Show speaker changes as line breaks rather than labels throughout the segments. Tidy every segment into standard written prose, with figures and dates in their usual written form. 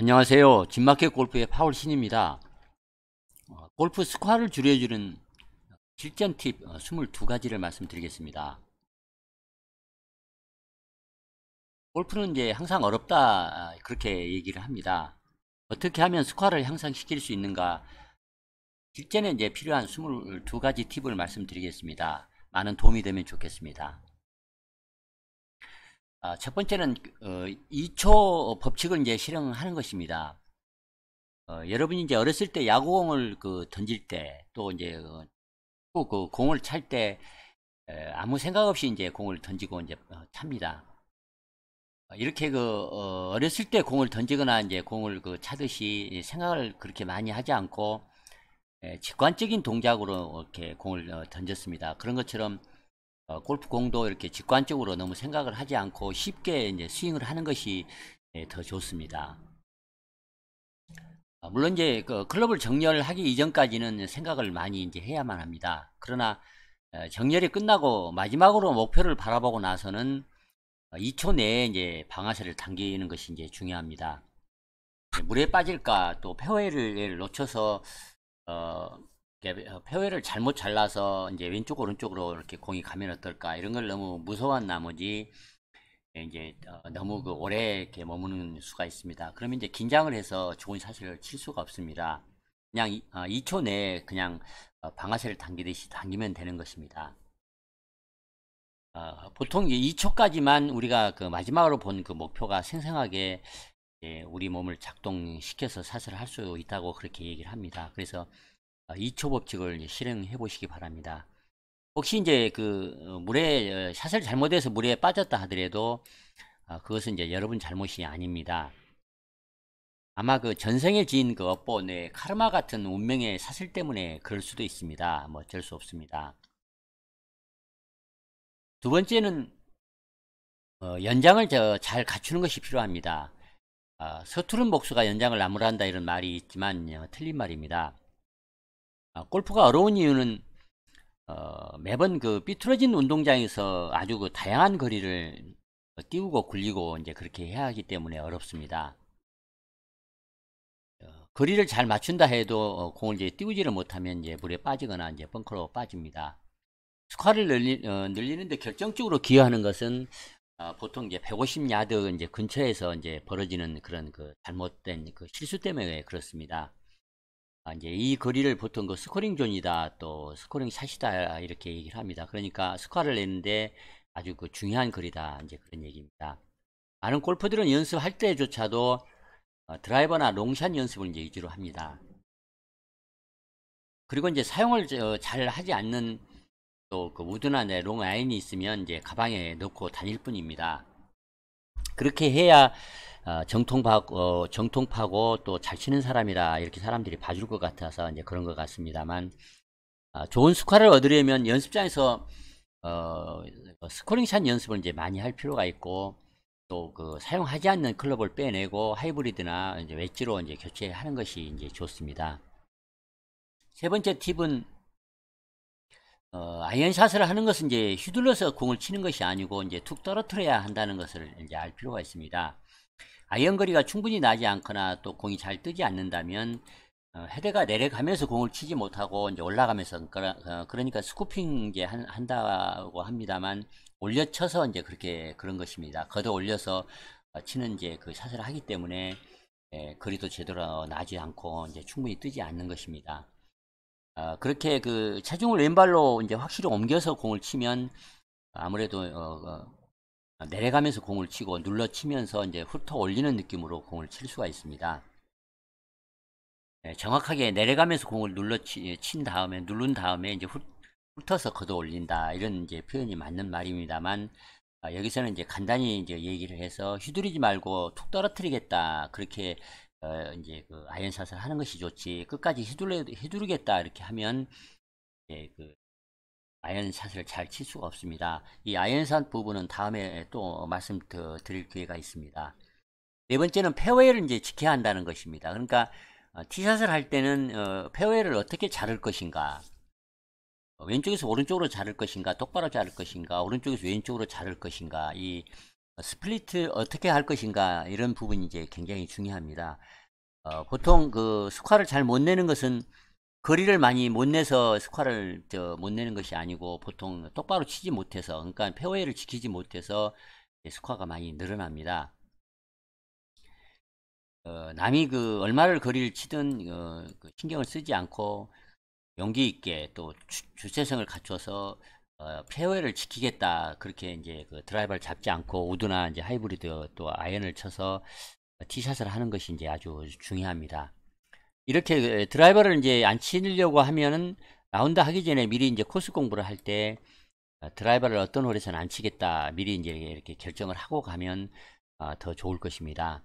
안녕하세요. 진마켓 골프의 파울신입니다. 골프 스코어를 줄여주는 실전 팁 22가지를 말씀드리겠습니다. 골프는 이제 항상 어렵다 그렇게 얘기를 합니다. 어떻게 하면 스코어를 향상시킬 수 있는가? 실전에 이제 필요한 22가지 팁을 말씀드리겠습니다. 많은 도움이 되면 좋겠습니다. 첫 번째는 2초 법칙을 이제 실행하는 것입니다. 여러분이 이제 어렸을 때 야구공을 던질 때, 또 이제 그 공을 찰 때 아무 생각 없이 이제 공을 던지고 이제 찹니다. 이렇게 어렸을 때 공을 던지거나 이제 공을 차듯이 생각을 그렇게 많이 하지 않고 직관적인 동작으로 이렇게 공을 던졌습니다. 그런 것처럼 골프 공도 이렇게 직관적으로 너무 생각을 하지 않고 쉽게 이제 스윙을 하는 것이 더 좋습니다. 물론 이제 클럽을 정렬하기 이전까지는 생각을 많이 이제 해야만 합니다. 그러나 정렬이 끝나고 마지막으로 목표를 바라보고 나서는 2초 내에 이제 방아쇠를 당기는 것이 이제 중요합니다. 물에 빠질까, 또 페어웨이를 놓쳐서 페어웨이를 잘못 잘라서 이제 왼쪽 오른쪽으로 이렇게 공이 가면 어떨까, 이런 걸 너무 무서워한 나머지 이제 너무 오래 이렇게 머무는 수가 있습니다. 그러면 이제 긴장을 해서 좋은 샷을 칠 수가 없습니다. 그냥 2초 내에 그냥 방아쇠를 당기듯이 당기면 되는 것입니다. 보통 2초까지만 우리가 마지막으로 본 그 목표가 생생하게 우리 몸을 작동시켜서 샷을 할 수 있다고 그렇게 얘기를 합니다. 그래서 2초 법칙을 실행해 보시기 바랍니다. 혹시 이제 물에 샷을 잘못해서 물에 빠졌다 하더라도 그것은 이제 여러분 잘못이 아닙니다. 아마 전생에 지은 업보, 카르마 같은 운명의 사슬 때문에 그럴 수도 있습니다. 뭐 어쩔 수 없습니다. 두 번째는 연장을 잘 갖추는 것이 필요합니다. 서투른 목수가 연장을 나무란다, 이런 말이 있지만 틀린 말입니다. 골프가 어려운 이유는 매번 삐뚤어진 운동장에서 아주 다양한 거리를 띄우고 굴리고 이제 그렇게 해야 하기 때문에 어렵습니다. 거리를 잘 맞춘다 해도 공을 이제 띄우지를 못하면 이제 물에 빠지거나 이제 벙커로 빠집니다. 스코어를 늘리는데 결정적으로 기여하는 것은 보통 이제 150야드 이제 근처에서 이제 벌어지는 그런 잘못된 실수 때문에 그렇습니다. 이제 이 거리를 보통 스코링 존이다, 또 스코링 샷이다, 이렇게 얘기를 합니다. 그러니까 스코어를 내는데 아주 중요한 거리다, 이제 그런 얘기입니다. 많은 골퍼들은 연습할 때조차도 드라이버나 롱샷 연습을 이제 위주로 합니다. 그리고 이제 사용을 잘 하지 않는 또 우드나 롱 아이언이 있으면 이제 가방에 넣고 다닐 뿐입니다. 그렇게 해야 정통파고 또 잘 치는 사람이라 이렇게 사람들이 봐줄 것 같아서 이제 그런 것 같습니다만, 좋은 스코어를 얻으려면 연습장에서 스코링샷 연습을 이제 많이 할 필요가 있고, 또 사용하지 않는 클럽을 빼내고 하이브리드나 이제 웨지로 이제 교체하는 것이 이제 좋습니다. 세 번째 팁은 아이언샷을 하는 것은 이제 휘둘러서 공을 치는 것이 아니고 이제 툭 떨어뜨려야 한다는 것을 이제 알 필요가 있습니다. 아이언 거리가 충분히 나지 않거나 또 공이 잘 뜨지 않는다면 헤드가 내려가면서 공을 치지 못하고 이제 올라가면서 그러니까 스쿠핑 이제 한다고 합니다만, 올려쳐서 이제 그런 것입니다. 걷어 올려서 치는 이제 샷을 하기 때문에 거리도 제대로 나지 않고 이제 충분히 뜨지 않는 것입니다. 그렇게 체중을 왼발로 이제 확실히 옮겨서 공을 치면 아무래도 내려가면서 공을 치고 눌러 치면서 이제 훑어 올리는 느낌으로 공을 칠 수가 있습니다. 정확하게 내려가면서 공을 누른 다음에 이제 훑어서 걷어 올린다, 이런 이제 표현이 맞는 말입니다만, 여기서는 이제 간단히 이제 얘기를 해서 휘두르지 말고 툭 떨어뜨리겠다, 그렇게 이제 아이언샷을 하는 것이 좋지, 끝까지 휘두르겠다 이렇게 하면 아이언샷을 잘 칠 수가 없습니다. 이 아이언샷 부분은 다음에 또 드릴 기회가 있습니다. 네 번째는 페어웨이를 이제 지켜야 한다는 것입니다. 그러니까 티샷을 할 때는 페어웨이를 어떻게 자를 것인가, 왼쪽에서 오른쪽으로 자를 것인가, 똑바로 자를 것인가, 오른쪽에서 왼쪽으로 자를 것인가, 이 스플리트 어떻게 할 것인가 이런 부분이 이제 굉장히 중요합니다. 보통 그 스코어를 잘 못 내는 것은 거리를 많이 못 내서 스코어를 못 내는 것이 아니고 보통 똑바로 치지 못해서, 그러니까 페어웨이를 지키지 못해서 스코어가 많이 늘어납니다. 남이 그 얼마를 거리를 치든 그 신경을 쓰지 않고 용기 있게 또 주체성을 갖춰서 페어웨이를 지키겠다, 그렇게 이제 그 드라이버를 잡지 않고 우드나 이제 하이브리드 또 아이언을 쳐서 티샷을 하는 것이 이제 아주 중요합니다. 이렇게 드라이버를 이제 안 치려고 하면은 라운드 하기 전에 미리 이제 코스 공부를 할 때 드라이버를 어떤 홀에서는 안 치겠다 미리 이제 이렇게 결정을 하고 가면 더 좋을 것입니다.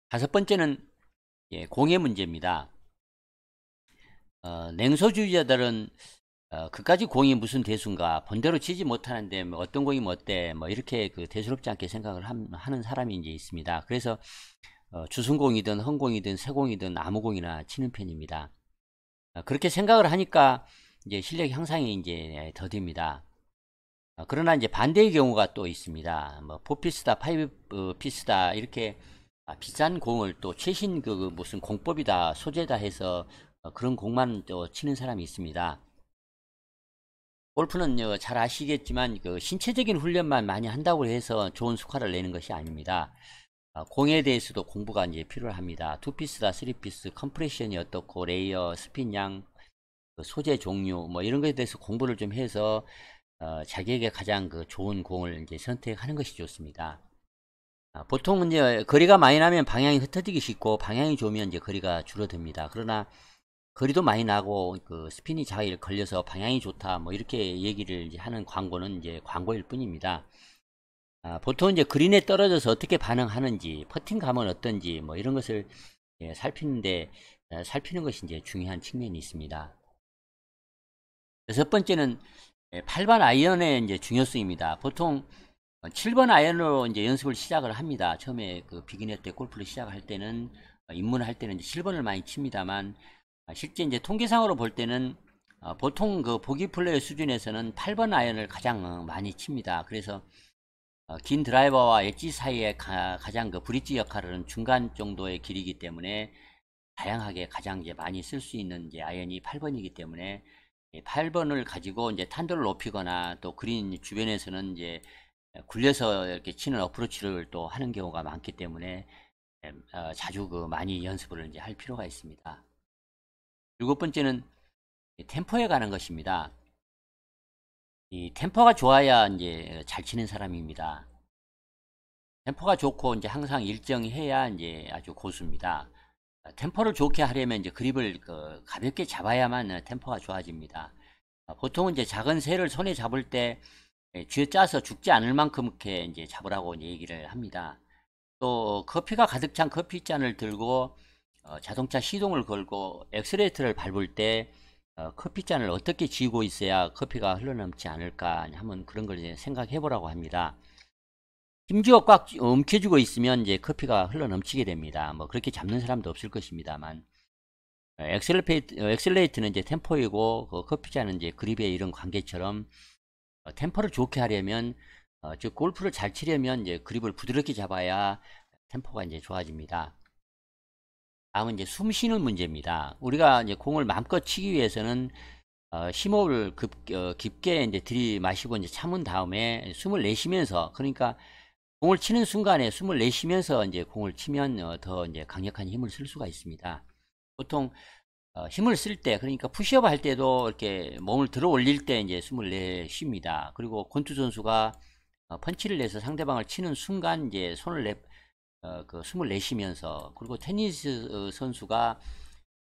다섯 번째는 공의 문제입니다. 냉소주의자들은 그까지 공이 무슨 대수인가, 본대로 치지 못하는데 뭐 어떤 공이 뭐 어때, 뭐 이렇게 그 대수롭지 않게 생각을 하는 사람이 이제 있습니다. 그래서 주승공이든 헝공이든 세공이든 아무공이나 치는 편입니다. 그렇게 생각을 하니까 이제 실력 향상이 이제 더딥니다. 그러나 이제 반대의 경우가 또 있습니다. 뭐 4피스다, 5피스다 이렇게 비싼 공을 또 최신 그 무슨 공법이다, 소재다 해서 그런 공만 또 치는 사람이 있습니다. 골프는 잘 아시겠지만 그 신체적인 훈련만 많이 한다고 해서 좋은 스코어를 내는 것이 아닙니다. 공에 대해서도 공부가 이제 필요합니다. 2피스다, 3피스, 컴프레션이 어떻고, 레이어, 스핀양, 그 소재 종류, 뭐 이런 것에 대해서 공부를 좀 해서 자기에게 가장 그 좋은 공을 이제 선택하는 것이 좋습니다. 보통 이제 거리가 많이 나면 방향이 흩어지기 쉽고, 방향이 좋으면 이제 거리가 줄어듭니다. 그러나 거리도 많이 나고 그 스핀이 잘 걸려서 방향이 좋다, 뭐 이렇게 얘기를 이제 하는 광고는 이제 광고일 뿐입니다. 보통 이제 그린에 떨어져서 어떻게 반응하는지, 퍼팅감은 어떤지, 뭐 이런 것을 살피는 것이 이제 중요한 측면이 있습니다. 여섯 번째는 8번 아이언의 이제 중요성입니다. 보통 7번 아이언으로 이제 연습을 시작을 합니다. 처음에 그 비기너 때 골프를 시작할 때는, 입문할 때는 이제 7번을 많이 칩니다만, 실제 이제 통계상으로 볼 때는 보통 그 보기 플레이 수준에서는 8번 아이언을 가장 많이 칩니다. 그래서 긴 드라이버와 엣지 사이에 가장 그 브릿지 역할을 하는 중간 정도의 길이기 때문에 다양하게 가장 이제 많이 쓸 수 있는 이제 아이언이 8번이기 때문에 8번을 가지고 이제 탄도를 높이거나 또 그린 주변에서는 이제 굴려서 이렇게 치는 어프로치를 또 하는 경우가 많기 때문에 자주 그 많이 연습을 이제 할 필요가 있습니다. 일곱 번째는 템포에 관한 것입니다. 이 템포가 좋아야 이제 잘 치는 사람입니다. 템포가 좋고 이제 항상 일정해야 이제 아주 고수입니다. 템포를 좋게 하려면 이제 그립을 가볍게 잡아야만 템포가 좋아집니다. 보통은 이제 작은 새를 손에 잡을 때 쥐어짜서 죽지 않을 만큼 이렇게 이제 잡으라고 이제 얘기를 합니다. 또 커피가 가득 찬 커피잔을 들고 자동차 시동을 걸고 엑셀레이터를 밟을 때 커피잔을 어떻게 쥐고 있어야 커피가 흘러넘지 않을까 하면 그런 걸 이제 생각해 보라고 합니다. 힘주어 꽉 움켜쥐고 있으면 이제 커피가 흘러넘치게 됩니다. 뭐 그렇게 잡는 사람도 없을 것입니다만, 엑셀레이트는 이제 템포이고 그 커피잔은 이제 그립의 이런 관계처럼 템포를 좋게 하려면 즉 골프를 잘 치려면 이제 그립을 부드럽게 잡아야 템포가 이제 좋아집니다. 다음은 이제 숨 쉬는 문제입니다. 우리가 이제 공을 마음껏 치기 위해서는 심호흡을 깊게 이제 들이마시고 이제 참은 다음에 숨을 내쉬면서, 그러니까 공을 치는 순간에 숨을 내쉬면서 이제 공을 치면 더 이제 강력한 힘을 쓸 수가 있습니다. 보통 힘을 쓸 때, 그러니까 푸시업 할 때도 이렇게 몸을 들어 올릴 때 이제 숨을 내쉽니다. 그리고 권투 선수가 펀치를 내서 상대방을 치는 순간 이제 그 숨을 내쉬면서, 그리고 테니스 선수가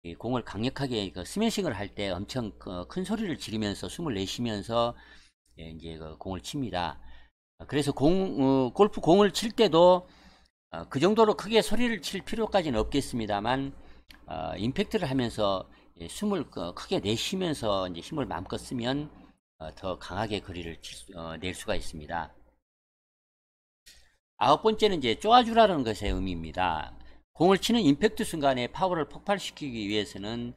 이 공을 강력하게 스매싱을 할 때 엄청 큰 소리를 지르면서 숨을 내쉬면서 이제 그 공을 칩니다. 그래서 골프 공을 칠 때도 그 정도로 크게 소리를 칠 필요까지는 없겠습니다만, 임팩트를 하면서 숨을 크게 내쉬면서 이제 힘을 마음껏 쓰면 더 강하게 거리를 낼 수가 있습니다. 아홉 번째는 이제 쪼아주라는 것의 의미입니다. 공을 치는 임팩트 순간에 파워를 폭발시키기 위해서는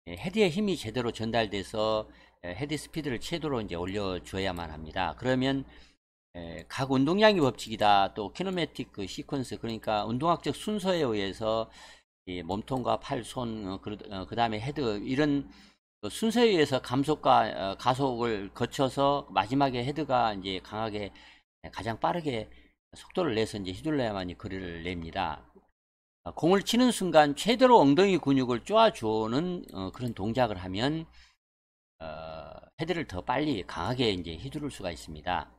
헤드의 힘이 제대로 전달돼서 헤드 스피드를 최대로 이제 올려줘야만 합니다. 그러면 각 운동량의 법칙이다. 또 키네매틱 그 시퀀스, 그러니까 운동학적 순서에 의해서 이 몸통과 팔, 손, 그 다음에 헤드, 이런 그 순서에 의해서 감속과 가속을 거쳐서 마지막에 헤드가 이제 강하게 가장 빠르게 속도를 내서 이제 휘둘러야만이 거리를 냅니다. 공을 치는 순간 최대로 엉덩이 근육을 쪼아주는 그런 동작을 하면 헤드를 더 빨리 강하게 이제 휘두를 수가 있습니다.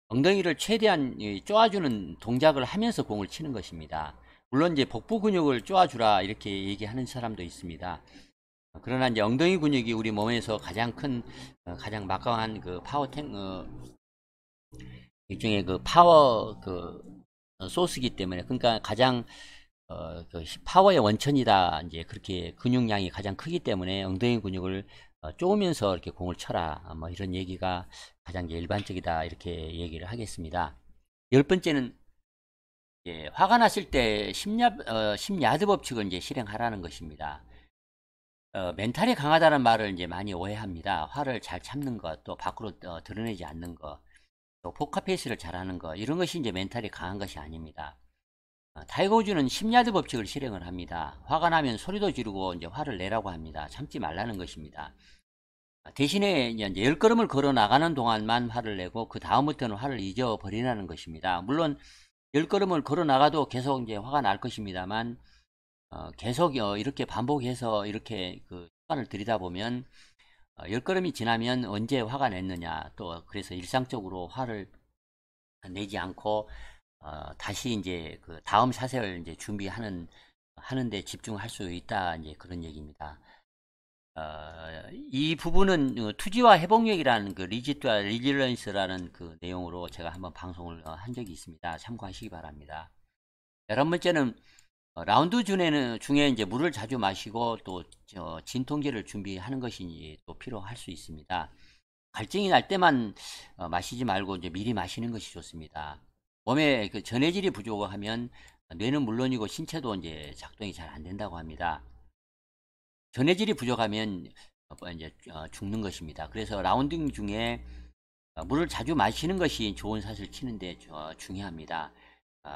엉덩이를 최대한 쪼아주는 동작을 하면서 공을 치는 것입니다. 물론 이제 복부 근육을 쪼아주라 이렇게 얘기하는 사람도 있습니다. 그러나 이제 엉덩이 근육이 우리 몸에서 가장 큰 가장 막강한 그 일종의 그 파워 소스이기 때문에, 그러니까 가장 그 파워의 원천이다. 이제 그렇게 근육량이 가장 크기 때문에 엉덩이 근육을 쪼으면서 이렇게 공을 쳐라. 뭐 이런 얘기가 가장 일반적이다. 이렇게 얘기를 하겠습니다. 열 번째는 화가 났을 때 10야드 법칙을 이제 실행하라는 것입니다. 멘탈이 강하다는 말을 이제 많이 오해합니다. 화를 잘 참는 것, 또 밖으로 드러내지 않는 것, 또 포커페이스를 잘하는 것, 이런 것이 이제 멘탈이 강한 것이 아닙니다. 타이거 우즈는 10야드 법칙을 실행을 합니다. 화가 나면 소리도 지르고 이제 화를 내라고 합니다. 참지 말라는 것입니다. 대신에 이제 10걸음을 걸어 나가는 동안만 화를 내고 그 다음부터는 화를 잊어버리라는 것입니다. 물론 10걸음을 걸어 나가도 계속 이제 화가 날 것입니다만 계속 이렇게 반복해서 이렇게 그 습관을 들이다 보면 10걸음이 지나면 언제 화가 냈느냐, 또 그래서 일상적으로 화를 내지 않고 다시 이제 그 다음 샷을 이제 하는데 집중할 수 있다, 이제 그런 얘기입니다. 이 부분은 투지와 회복력이라는 그 리지트와 리질런스라는 그 내용으로 제가 한번 방송을 한 적이 있습니다. 참고하시기 바랍니다. 11번째는 라운드 중에 이제 물을 자주 마시고 또 진통제를 준비하는 것이 또 필요할 수 있습니다. 갈증이 날 때만 마시지 말고 이제 미리 마시는 것이 좋습니다. 몸에 그 전해질이 부족하면 뇌는 물론이고 신체도 이제 작동이 잘 안 된다고 합니다. 전해질이 부족하면 이제 죽는 것입니다. 그래서 라운딩 중에 물을 자주 마시는 것이 좋은 샷을 치는데 중요합니다.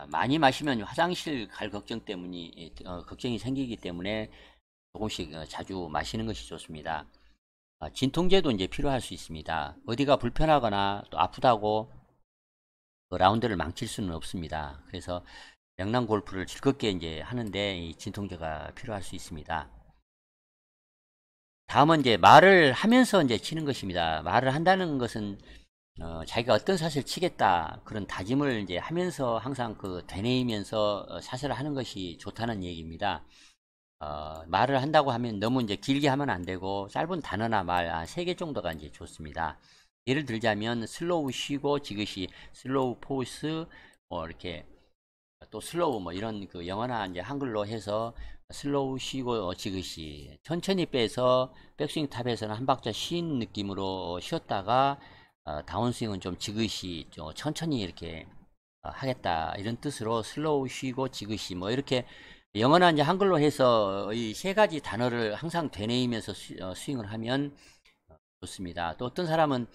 많이 마시면 화장실 갈 걱정이 생기기 때문에 조금씩 자주 마시는 것이 좋습니다. 진통제도 이제 필요할 수 있습니다. 어디가 불편하거나 또 아프다고 그 라운드를 망칠 수는 없습니다. 그래서 명랑 골프를 즐겁게 이제 하는데 이 진통제가 필요할 수 있습니다. 다음은 이제 말을 하면서 이제 치는 것입니다. 말을 한다는 것은 자기가 어떤 샷을 치겠다 그런 다짐을 이제 하면서 항상 그 되뇌이면서 샷을 하는 것이 좋다는 얘기입니다. 말을 한다고 하면 너무 이제 길게 하면 안 되고 짧은 단어나 말 3개 정도가 이제 좋습니다. 예를 들자면 슬로우 쉬고 지그시, 슬로우 포스, 뭐 이렇게 또 슬로우 뭐 이런 그 영어나 이제 한글로 해서 슬로우 쉬고 지그시, 천천히 빼서 백스윙 탑에서는 한 박자 쉰 느낌으로 쉬었다가 다운스윙은 좀 지그시 좀 천천히 이렇게 하겠다, 이런 뜻으로 슬로우 쉬고 지그시 뭐 이렇게 영어나 이제 한글로 해서 이 3가지 단어를 항상 되뇌이면서 스윙을 하면 좋습니다. 또 어떤 사람은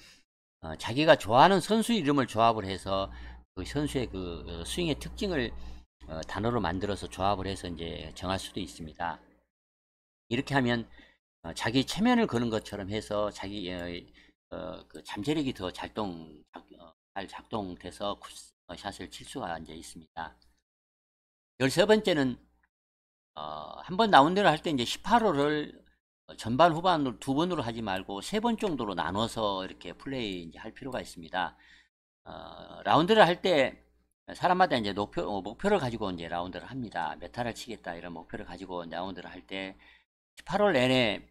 자기가 좋아하는 선수 이름을 조합을 해서 그 선수의 그 스윙의 특징을 단어로 만들어서 조합을 해서 이제 정할 수도 있습니다. 이렇게 하면 자기 체면을 거는 것처럼 해서 자기 그 잠재력이 더 잘 작동돼서 샷을 칠 수가 이제 있습니다. 13번째는 한번 라운드를 할 때 이제 18호를 전반 후반으로 2번으로 하지 말고 3번 정도로 나눠서 이렇게 플레이 이제 할 필요가 있습니다. 라운드를 할 때 사람마다 이제 목표를 가지고 이제 라운드를 합니다. 몇 타를 치겠다 이런 목표를 가지고 라운드를 할 때 18홀 내내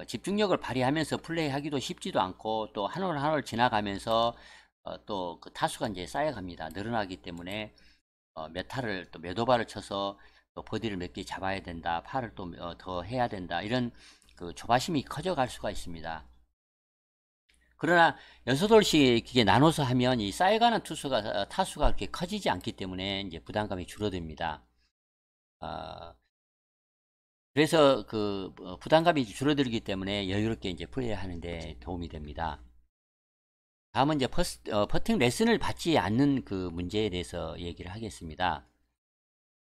집중력을 발휘하면서 플레이하기도 쉽지도 않고, 또 한 홀 한 홀 지나가면서 또 그 타수가 이제 쌓여갑니다. 늘어나기 때문에 몇 타를 또 몇 오버를 쳐서 또 버디를 몇 개 잡아야 된다, 파를 또 더 해야 된다, 이런 그 조바심이 커져갈 수가 있습니다. 그러나 6홀씩 이게 나눠서 하면 이 쌓여가는 타수가 그렇게 커지지 않기 때문에 이제 부담감이 줄어듭니다. 그래서 그 부담감이 줄어들기 때문에 여유롭게 이제 플레이하는 데 도움이 됩니다. 다음은 이제 퍼팅 레슨을 받지 않는 그 문제에 대해서 얘기를 하겠습니다.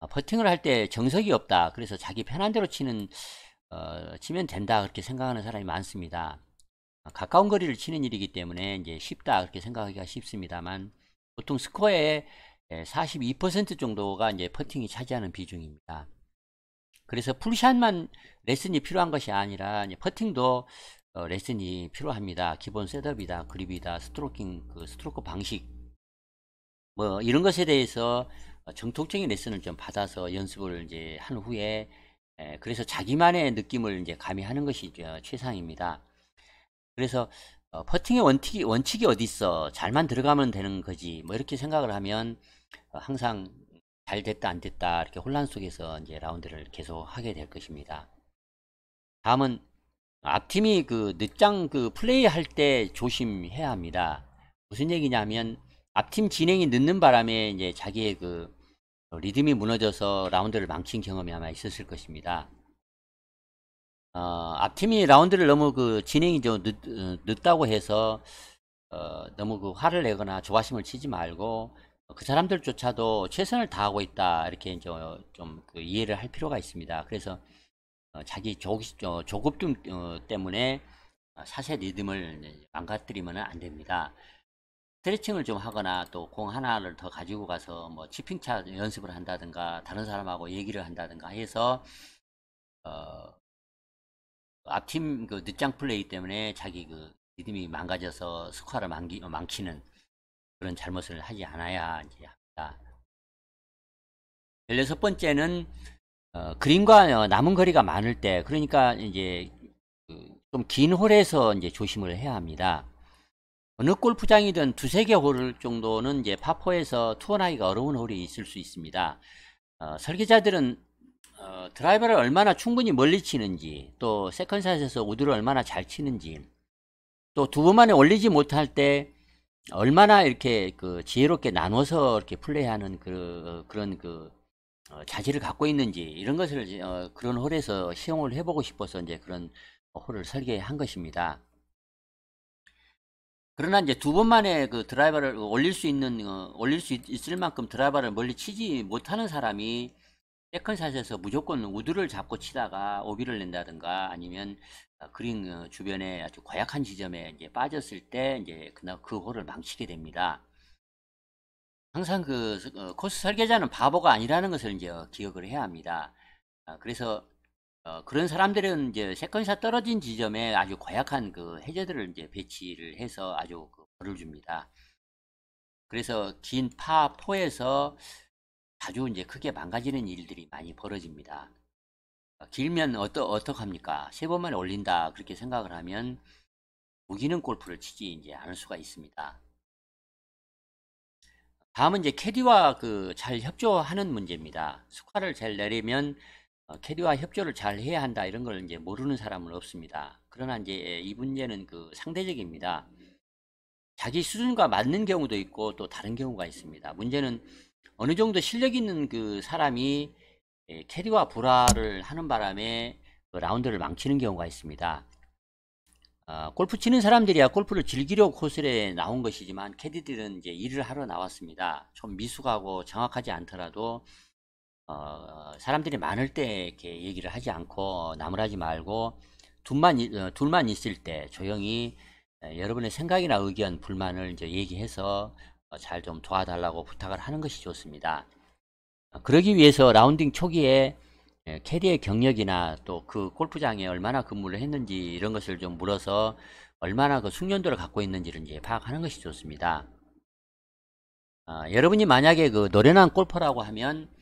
퍼팅을 할 때 정석이 없다. 그래서 자기 편한 대로 치면 된다. 그렇게 생각하는 사람이 많습니다. 가까운 거리를 치는 일이기 때문에 이제 쉽다. 그렇게 생각하기가 쉽습니다만, 보통 스코어의 42% 정도가 이제 퍼팅이 차지하는 비중입니다. 그래서 풀샷만 레슨이 필요한 것이 아니라 이제 퍼팅도 레슨이 필요합니다. 기본 셋업이다, 그립이다, 스트로크 방식, 뭐 이런 것에 대해서 정통적인 레슨을 좀 받아서 연습을 이제 한 후에 그래서 자기만의 느낌을 이제 가미하는 것이 최상입니다. 그래서 퍼팅의 원칙이 어디 있어? 잘만 들어가면 되는 거지. 뭐 이렇게 생각을 하면 항상 잘 됐다 안 됐다 이렇게 혼란 속에서 이제 라운드를 계속 하게 될 것입니다. 다음은 앞팀이 그 늦장 그 플레이 할 때 조심해야 합니다. 무슨 얘기냐면 앞팀 진행이 늦는 바람에 이제 자기의 그 리듬이 무너져서 라운드를 망친 경험이 아마 있었을 것입니다. 앞팀이 라운드를 너무 그 진행이 좀 늦다고 해서 너무 그 화를 내거나 조바심을 치지 말고 그 사람들조차도 최선을 다하고 있다 이렇게 좀 그 이해를 할 필요가 있습니다. 그래서 자기 조급증 때문에 사세 리듬을 망가뜨리면 안 됩니다. 스트레칭을 좀 하거나 또 공 하나를 더 가지고 가서 뭐 치핑차 연습을 한다든가 다른 사람하고 얘기를 한다든가 해서 앞팀 그 늦장 플레이 때문에 자기 그 리듬이 망가져서 스코어를 망치는 그런 잘못을 하지 않아야 이제 합니다. 16번째는 그린과 남은 거리가 많을 때, 그러니까 이제 좀 긴 홀에서 이제 조심을 해야 합니다. 어느 골프장이든 두세 개 홀 정도는 이제 파4에서 투혼하기가 어려운 홀이 있을 수 있습니다. 설계자들은 드라이버를 얼마나 충분히 멀리 치는지, 또 세컨샷에서 우드를 얼마나 잘 치는지, 또 두 번 만에 올리지 못할 때 얼마나 이렇게 그 지혜롭게 나눠서 이렇게 플레이하는 그런 자질을 갖고 있는지 이런 것을 그런 홀에서 시험을 해보고 싶어서 이제 그런 홀을 설계한 것입니다. 그러나 이제 두 번 만에 그 드라이버를 올릴 수 있을 만큼 드라이버를 멀리 치지 못하는 사람이 세컨샷에서 무조건 우드를 잡고 치다가 오비를 낸다든가 아니면 그린 주변에 아주 고약한 지점에 이제 빠졌을 때 이제 그 홀을 망치게 됩니다. 항상 코스 설계자는 바보가 아니라는 것을 이제 기억을 해야 합니다. 그래서 그런 사람들은 이제 세컨샷 떨어진 지점에 아주 고약한 그 해저들을 이제 배치를 해서 아주 벌을 줍니다. 그래서 긴 파4에서 자주 이제 크게 망가지는 일들이 많이 벌어집니다. 길면 어떡합니까? 세 번 만에 올린다 그렇게 생각을 하면 우기는 골프를 치지 이제 않을 수가 있습니다. 다음은 이제 캐디와 잘 협조하는 문제입니다. 스코어를 잘 내려면 캐디와 협조를 잘 해야 한다 이런 걸 이제 모르는 사람은 없습니다. 그러나 이제 이 문제는 상대적입니다. 자기 수준과 맞는 경우도 있고 또 다른 경우가 있습니다. 문제는 어느 정도 실력 있는 그 사람이 캐디와 불화를 하는 바람에 라운드를 망치는 경우가 있습니다. 골프 치는 사람들이야 골프를 즐기려고 코스에 나온 것이지만 캐디들은 이제 일을 하러 나왔습니다. 좀 미숙하고 정확하지 않더라도 사람들이 많을 때 이렇게 얘기를 하지 않고 나무라지 말고 둘만 있을 때 조용히 여러분의 생각이나 의견, 불만을 이제 얘기해서 잘 좀 도와달라고 부탁을 하는 것이 좋습니다. 그러기 위해서 라운딩 초기에 캐디의 경력이나 또 그 골프장에 얼마나 근무를 했는지 이런 것을 좀 물어서 얼마나 그 숙련도를 갖고 있는지를 이제 파악하는 것이 좋습니다. 여러분이 만약에 그 노련한 골퍼라고 하면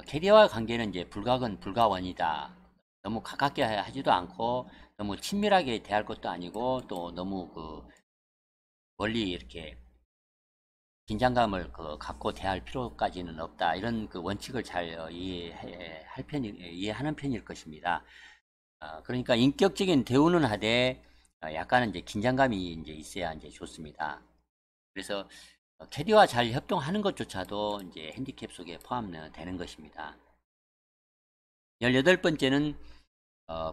캐디와 관계는 이제 불가근 불가원이다. 너무 가깝게 하지도 않고 너무 친밀하게 대할 것도 아니고 또 너무 멀리 이렇게 긴장감을 갖고 대할 필요까지는 없다. 이런 원칙을 잘 이해하는 편일 것입니다. 그러니까 인격적인 대우는 하되 약간은 이제 긴장감이 이제 있어야 이제 좋습니다. 그래서 캐디와 잘 협동하는 것조차도 이제 핸디캡 속에 포함되는 것입니다. 18번째는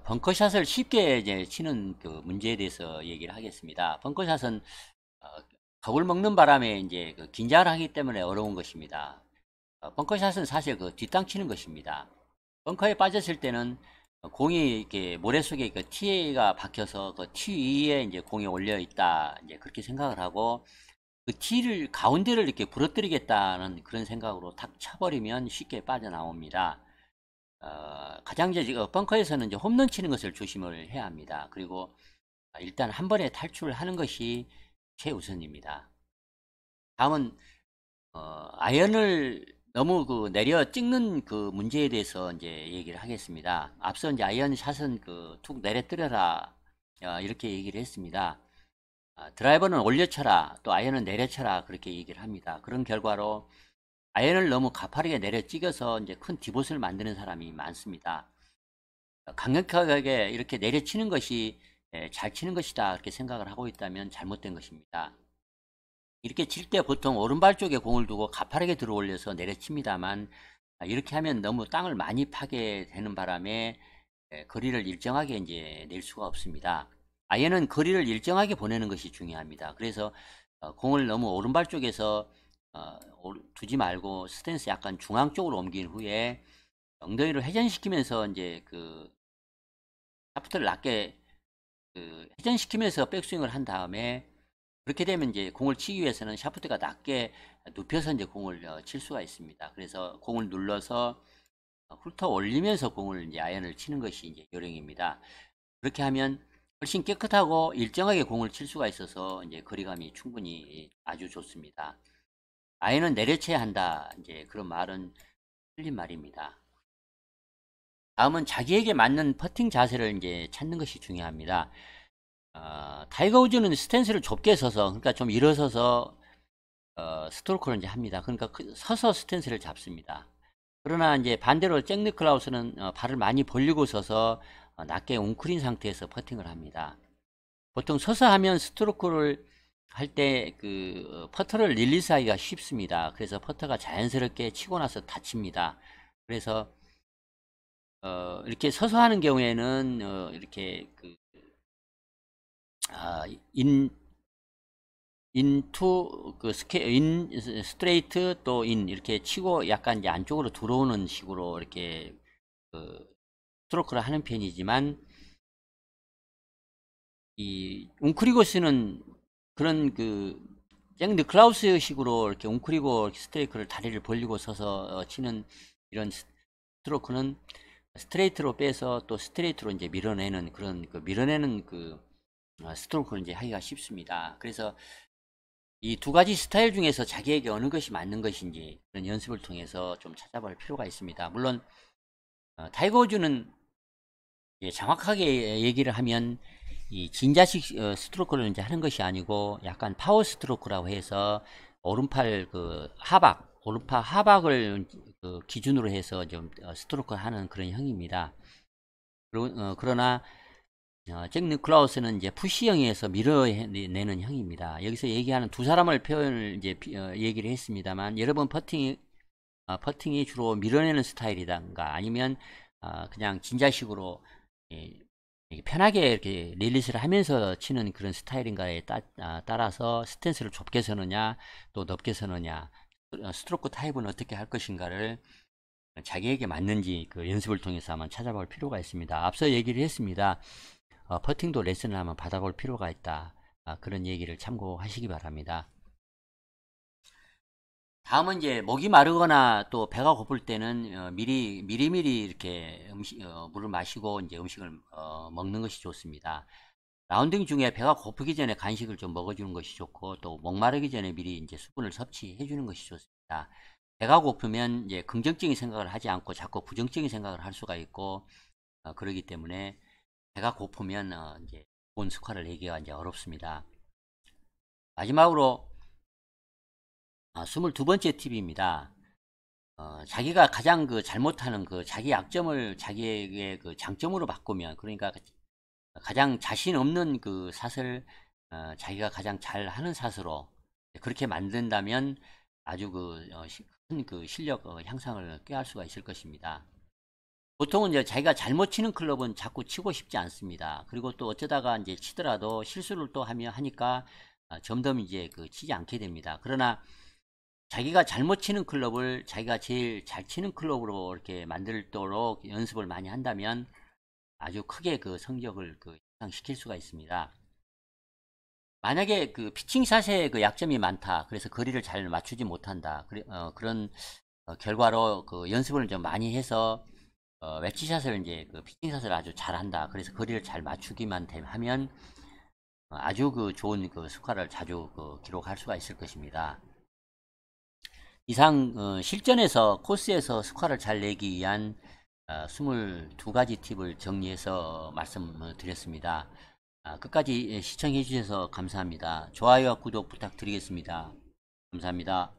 벙커샷을 쉽게 이제 치는 그 문제에 대해서 얘기를 하겠습니다. 벙커샷은 겁을 먹는 바람에 이제 그 긴장을 하기 때문에 어려운 것입니다. 벙커샷은 사실 그 뒷땅 치는 것입니다. 벙커에 빠졌을 때는 공이 이렇게 모래 속에 그 티가 박혀서 그 티 위에 이제 공이 올려 있다, 이제 그렇게 생각을 하고 그 티를 가운데를 이렇게 부러뜨리겠다는 그런 생각으로 탁 쳐버리면 쉽게 빠져나옵니다. 가장 이제 벙커에서는 이제 홈런 치는 것을 조심을 해야 합니다. 그리고 일단 한 번에 탈출하는 것이 최우선입니다. 다음은 아이언을 너무 그 내려 찍는 그 문제에 대해서 이제 얘기를 하겠습니다. 앞서 이제 아이언 샷은 그 툭 내려뜨려라, 이렇게 얘기를 했습니다. 드라이버는 올려쳐라, 또 아이언은 내려쳐라, 그렇게 얘기를 합니다. 그런 결과로 아이언을 너무 가파르게 내려 찍어서 이제 큰 디봇을 만드는 사람이 많습니다. 강력하게 이렇게 내려치는 것이 잘 치는 것이다, 그렇게 생각을 하고 있다면 잘못된 것입니다. 이렇게 칠 때 보통 오른발 쪽에 공을 두고 가파르게 들어 올려서 내려칩니다만, 이렇게 하면 너무 땅을 많이 파게 되는 바람에 거리를 일정하게 이제 낼 수가 없습니다. 아이언은 거리를 일정하게 보내는 것이 중요합니다. 그래서 공을 너무 오른발 쪽에서 두지 말고 스탠스 약간 중앙 쪽으로 옮긴 후에 엉덩이를 회전시키면서 이제 그 샤프트를 낮게 그 회전시키면서 백스윙을 한 다음에, 그렇게 되면 이제 공을 치기 위해서는 샤프트가 낮게 눕혀서 이제 공을 칠 수가 있습니다. 그래서 공을 눌러서 훑어 올리면서 공을 이제 아이언을 치는 것이 이제 요령입니다. 그렇게 하면 훨씬 깨끗하고 일정하게 공을 칠 수가 있어서 이제 거리감이 충분히 아주 좋습니다. 아이언은 내려쳐야 한다, 이제 그런 말은 틀린 말입니다. 다음은 자기에게 맞는 퍼팅 자세를 이제 찾는 것이 중요합니다. 타이거 우즈는 스탠스를 좁게 서서, 그러니까 좀 일어서서 스트로크를 이제 합니다. 그러니까 서서 스탠스를 잡습니다. 그러나 이제 반대로 잭 니클라우스는 발을 많이 벌리고 서서 낮게 웅크린 상태에서 퍼팅을 합니다. 보통 서서 하면 스트로크를 할 때 그 퍼터를 릴리스하기가 쉽습니다. 그래서 퍼터가 자연스럽게 치고 나서 다칩니다. 그래서 이렇게 서서 하는 경우에는 이렇게 그 인 인투 그 스트레이트 또 인 이렇게 치고 약간 이제 안쪽으로 들어오는 식으로 이렇게 그 스트로크를 하는 편이지만, 이 웅크리고 쓰는 그런 잭 니클라우스 식으로 이렇게 웅크리고 스트레이크를 다리를 벌리고 서서 치는 이런 스트로크는 스트레이트로 빼서 또 스트레이트로 이제 밀어내는 그런 밀어내는 스트로크를 이제 하기가 쉽습니다. 그래서 이 두 가지 스타일 중에서 자기에게 어느 것이 맞는 것인지 그런 연습을 통해서 좀 찾아볼 필요가 있습니다. 물론 타이거 우즈는 정확하게 얘기를 하면 이 진자식 스트로크를 이제 하는 것이 아니고 약간 파워 스트로크라고 해서 오른팔 오른팔 하박을 기준으로 해서 좀 스트로크 하는 그런 형입니다. 그러나 잭 니클라우스는 이제 푸시형에서 밀어내는 형입니다. 여기서 얘기하는 두 사람을 표현을 이제 얘기를 했습니다만, 여러분 퍼팅이 주로 밀어내는 스타일이던가 아니면 그냥 진자식으로 편하게 이렇게 릴리스를 하면서 치는 그런 스타일인가에 따라서 스탠스를 좁게 서느냐 또 넓게 서느냐, 스트로크 타입은 어떻게 할 것인가를 자기에게 맞는지 연습을 통해서 한번 찾아볼 필요가 있습니다. 앞서 얘기를 했습니다. 퍼팅도 레슨을 한번 받아볼 필요가 있다. 그런 얘기를 참고하시기 바랍니다. 다음은 이제 목이 마르거나 또 배가 고플 때는 미리미리 이렇게 물을 마시고 이제 음식을 먹는 것이 좋습니다. 라운딩 중에 배가 고프기 전에 간식을 좀 먹어주는 것이 좋고, 또 목마르기 전에 미리 이제 수분을 섭취해 주는 것이 좋습니다. 배가 고프면 이제 긍정적인 생각을 하지 않고 자꾸 부정적인 생각을 할 수가 있고, 그러기 때문에 배가 고프면 이제 좋은 스코어를 내기가 이제 어렵습니다. 마지막으로 22번째 팁입니다. 자기가 가장 잘못하는 자기 약점을 자기에게 장점으로 바꾸면, 그러니까 가장 자신 없는 샷을 자기가 가장 잘하는 샷으로 그렇게 만든다면 아주 큰 실력 향상을 꾀할 수가 있을 것입니다. 보통은 이제 자기가 잘못 치는 클럽은 자꾸 치고 싶지 않습니다. 그리고 또 어쩌다가 이제 치더라도 실수를 또 하니까 점점 이제 치지 않게 됩니다. 그러나 자기가 잘못 치는 클럽을 자기가 제일 잘 치는 클럽으로 이렇게 만들도록 연습을 많이 한다면 아주 크게 성적을 향상시킬 수가 있습니다. 만약에 피칭샷에 약점이 많다. 그래서 거리를 잘 맞추지 못한다. 그런 결과로 연습을 좀 많이 해서 웨지샷을 이제 피칭샷을 아주 잘한다. 그래서 거리를 잘 맞추기만 하면 아주 좋은 스코어를 자주 기록할 수가 있을 것입니다. 이상 실전에서 코스에서 스코어를 잘 내기 위한 22가지 팁을 정리해서 말씀드렸습니다. 끝까지 시청해 주셔서 감사합니다. 좋아요와 구독 부탁드리겠습니다. 감사합니다.